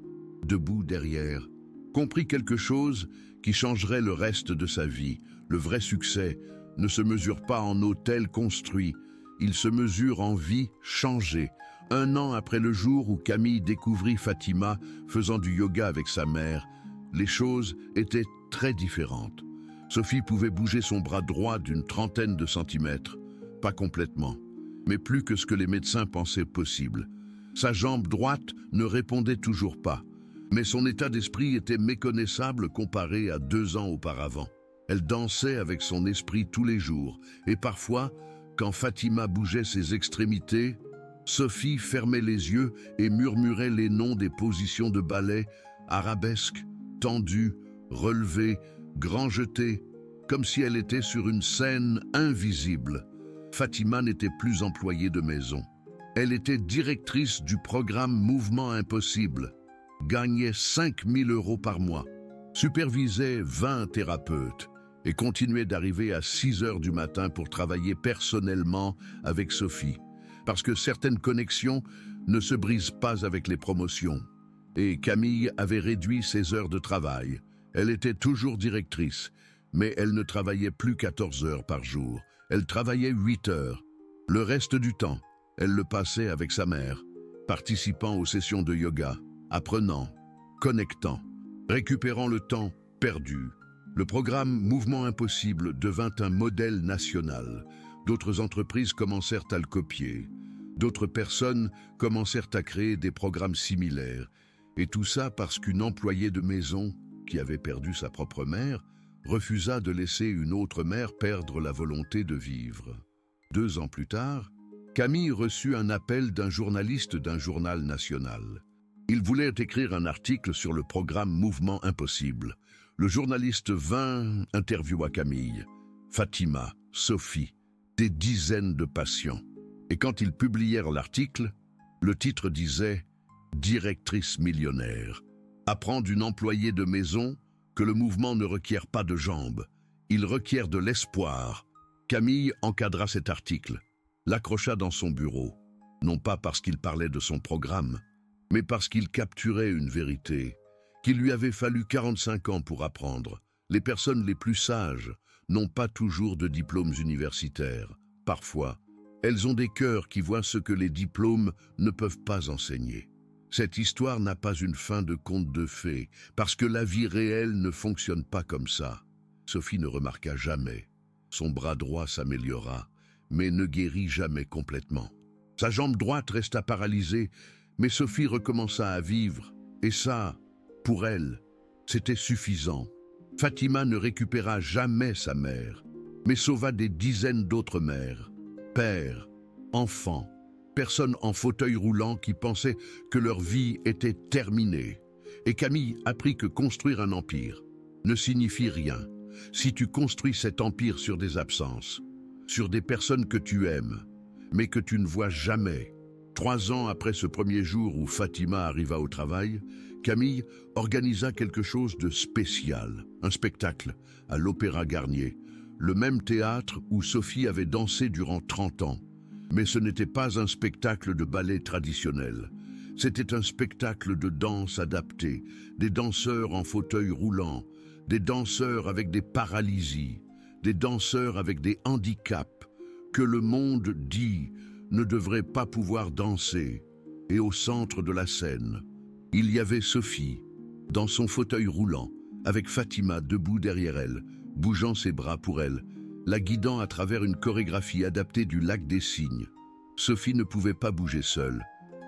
debout derrière, comprit quelque chose qui changerait le reste de sa vie. Le vrai succès ne se mesure pas en hôtel construit, il se mesure en vie changée. 1 an après le jour où Camille découvrit Fatima faisant du yoga avec sa mère, les choses étaient très différentes. Sophie pouvait bouger son bras droit d'une 30aine de centimètres, pas complètement, mais plus que ce que les médecins pensaient possible. Sa jambe droite ne répondait toujours pas, mais son état d'esprit était méconnaissable comparé à 2 ans auparavant. Elle dansait avec son esprit tous les jours, et parfois, quand Fatima bougeait ses extrémités, Sophie fermait les yeux et murmurait les noms des positions de ballet, arabesques, tendues, relevées, grand jeté, comme si elle était sur une scène invisible. Fatima n'était plus employée de maison. Elle était directrice du programme Mouvement Impossible, gagnait 5 000 € par mois, supervisait 20 thérapeutes et continuait d'arriver à 6 heures du matin pour travailler personnellement avec Sophie, parce que certaines connexions ne se brisent pas avec les promotions. Et Camille avait réduit ses heures de travail. Elle était toujours directrice, mais elle ne travaillait plus 14 heures par jour. Elle travaillait 8 heures. Le reste du temps, elle le passait avec sa mère, participant aux sessions de yoga, apprenant, connectant, récupérant le temps perdu. Le programme Mouvement Impossible devint un modèle national. D'autres entreprises commencèrent à le copier. D'autres personnes commencèrent à créer des programmes similaires. Et tout ça parce qu'une employée de maison, qui avait perdu sa propre mère, refusa de laisser une autre mère perdre la volonté de vivre. 2 ans plus tard, Camille reçut un appel d'un journaliste d'un journal national. Il voulait écrire un article sur le programme Mouvement Impossible. Le journaliste vint interviewer Camille, Fatima, Sophie, des dizaines de patients. Et quand ils publièrent l'article, le titre disait « Directrice millionnaire ». Apprend d'une employée de maison que le mouvement ne requiert pas de jambes, il requiert de l'espoir. Camille encadra cet article, l'accrocha dans son bureau, non pas parce qu'il parlait de son programme, mais parce qu'il capturait une vérité qu'il lui avait fallu 45 ans pour apprendre. Les personnes les plus sages n'ont pas toujours de diplômes universitaires. Parfois, elles ont des cœurs qui voient ce que les diplômes ne peuvent pas enseigner. Cette histoire n'a pas une fin de conte de fées, parce que la vie réelle ne fonctionne pas comme ça. Sophie ne remarqua jamais. Son bras droit s'améliora, mais ne guérit jamais complètement. Sa jambe droite resta paralysée, mais Sophie recommença à vivre, et ça, pour elle, c'était suffisant. Fatima ne récupéra jamais sa mère, mais sauva des dizaines d'autres mères, pères, enfants, personnes en fauteuil roulant qui pensaient que leur vie était terminée. Et Camille apprit que construire un empire ne signifie rien si tu construis cet empire sur des absences, sur des personnes que tu aimes, mais que tu ne vois jamais. 3 ans après ce premier jour où Fatima arriva au travail, Camille organisa quelque chose de spécial, un spectacle à l'Opéra Garnier, le même théâtre où Sophie avait dansé durant 30 ans. Mais ce n'était pas un spectacle de ballet traditionnel. C'était un spectacle de danse adapté, des danseurs en fauteuil roulant, des danseurs avec des paralysies, des danseurs avec des handicaps, que le monde dit ne devraient pas pouvoir danser. Et au centre de la scène, il y avait Sophie, dans son fauteuil roulant, avec Fatima debout derrière elle, bougeant ses bras pour elle, la guidant à travers une chorégraphie adaptée du lac des cygnes. Sophie ne pouvait pas bouger seule,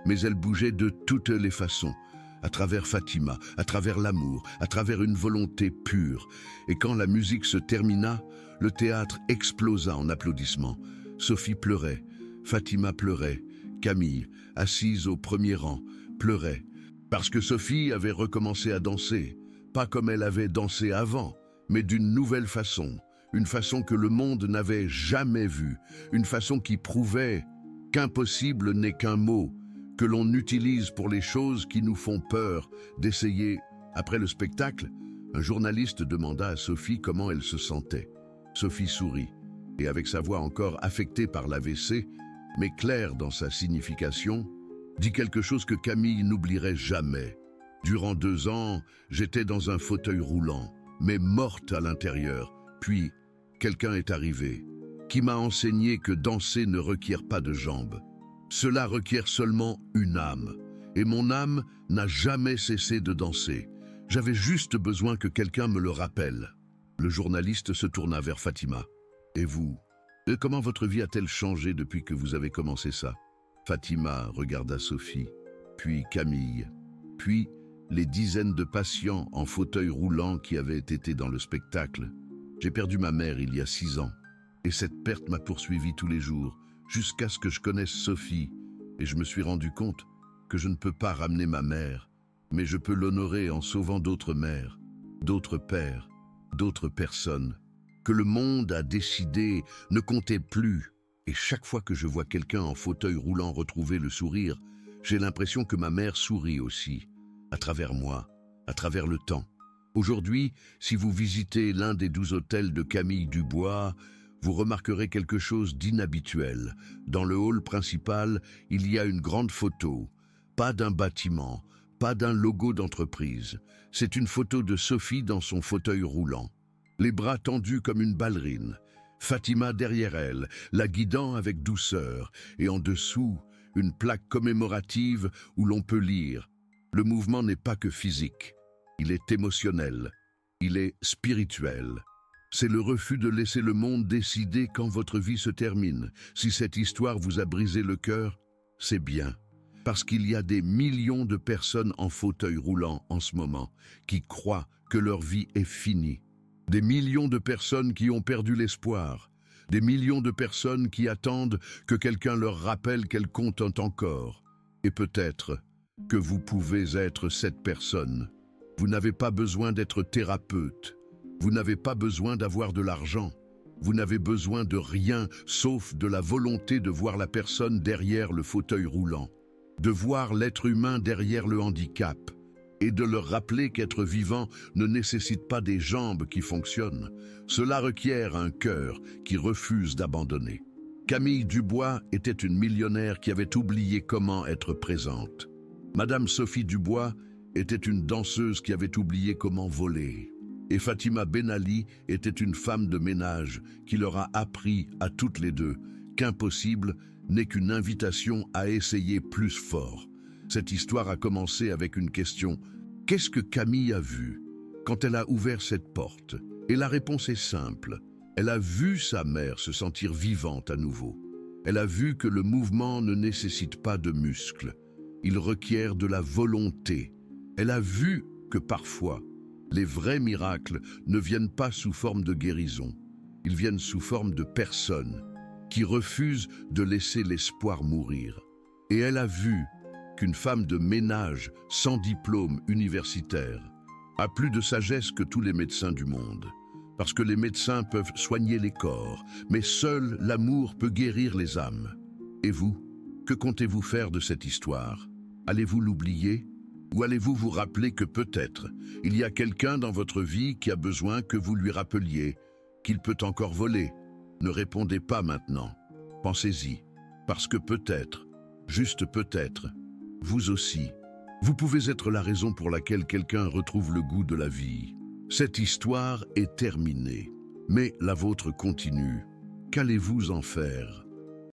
mais elle bougeait de toutes les façons, à travers Fatima, à travers l'amour, à travers une volonté pure. Et quand la musique se termina, le théâtre explosa en applaudissements. Sophie pleurait, Fatima pleurait, Camille, assise au premier rang, pleurait, parce que Sophie avait recommencé à danser, pas comme elle avait dansé avant, mais d'une nouvelle façon, une façon que le monde n'avait jamais vue, une façon qui prouvait qu'impossible n'est qu'un mot, que l'on utilise pour les choses qui nous font peur, d'essayer, après le spectacle, Un journaliste demanda à Sophie comment elle se sentait. Sophie sourit, et avec sa voix encore affectée par l'AVC, mais claire dans sa signification, dit quelque chose que Camille n'oublierait jamais. Durant 2 ans, j'étais dans un fauteuil roulant, mais morte à l'intérieur. Puis, quelqu'un est arrivé, qui m'a enseigné que danser ne requiert pas de jambes. Cela requiert seulement une âme. Et mon âme n'a jamais cessé de danser. J'avais juste besoin que quelqu'un me le rappelle. Le journaliste se tourna vers Fatima. Et vous, comment votre vie a-t-elle changé depuis que vous avez commencé ça? Fatima regarda Sophie, puis Camille, puis les dizaines de patients en fauteuil roulant qui avaient été dans le spectacle. J'ai perdu ma mère il y a 6 ans, et cette perte m'a poursuivi tous les jours, jusqu'à ce que je connaisse Sophie, et je me suis rendu compte que je ne peux pas ramener ma mère, mais je peux l'honorer en sauvant d'autres mères, d'autres pères, d'autres personnes, que le monde a décidé ne comptait plus. Et chaque fois que je vois quelqu'un en fauteuil roulant retrouver le sourire, j'ai l'impression que ma mère sourit aussi, à travers moi, à travers le temps. Aujourd'hui, si vous visitez l'un des 12 hôtels de Camille Dubois, vous remarquerez quelque chose d'inhabituel. Dans le hall principal, il y a une grande photo, pas d'un bâtiment, pas d'un logo d'entreprise. C'est une photo de Sophie dans son fauteuil roulant, les bras tendus comme une ballerine. Fatima derrière elle, la guidant avec douceur, et en dessous, une plaque commémorative où l'on peut lire « Le mouvement n'est pas que physique, il est émotionnel, il est spirituel. C'est le refus de laisser le monde décider quand votre vie se termine. Si cette histoire vous a brisé le cœur, c'est bien, parce qu'il y a des millions de personnes en fauteuil roulant en ce moment qui croient que leur vie est finie. Des millions de personnes qui ont perdu l'espoir, des millions de personnes qui attendent que quelqu'un leur rappelle qu'elles comptent encore. Et peut-être que vous pouvez être cette personne. Vous n'avez pas besoin d'être thérapeute, vous n'avez pas besoin d'avoir de l'argent, vous n'avez besoin de rien sauf de la volonté de voir la personne derrière le fauteuil roulant, de voir l'être humain derrière le handicap, et de leur rappeler qu'être vivant ne nécessite pas des jambes qui fonctionnent. Cela requiert un cœur qui refuse d'abandonner. Camille Dubois était une millionnaire qui avait oublié comment être présente. Madame Sophie Dubois était une danseuse qui avait oublié comment voler. Et Fatima Ben Ali était une femme de ménage qui leur a appris à toutes les deux qu'impossible n'est qu'une invitation à essayer plus fort. Cette histoire a commencé avec une question. Qu'est-ce que Camille a vu quand elle a ouvert cette porte? Et la réponse est simple. Elle a vu sa mère se sentir vivante à nouveau. Elle a vu que le mouvement ne nécessite pas de muscles. Il requiert de la volonté. Elle a vu que parfois, les vrais miracles ne viennent pas sous forme de guérison. Ils viennent sous forme de personnes qui refusent de laisser l'espoir mourir. Et elle a vu qu'une femme de ménage sans diplôme universitaire a plus de sagesse que tous les médecins du monde. Parce que les médecins peuvent soigner les corps, mais seul l'amour peut guérir les âmes. Et vous, que comptez-vous faire de cette histoire? Allez-vous l'oublier? Ou allez-vous vous rappeler que peut-être il y a quelqu'un dans votre vie qui a besoin que vous lui rappeliez qu'il peut encore voler? Ne répondez pas maintenant. Pensez-y, parce que peut-être, juste peut-être, vous aussi, vous pouvez être la raison pour laquelle quelqu'un retrouve le goût de la vie. Cette histoire est terminée, mais la vôtre continue. Qu'allez-vous en faire?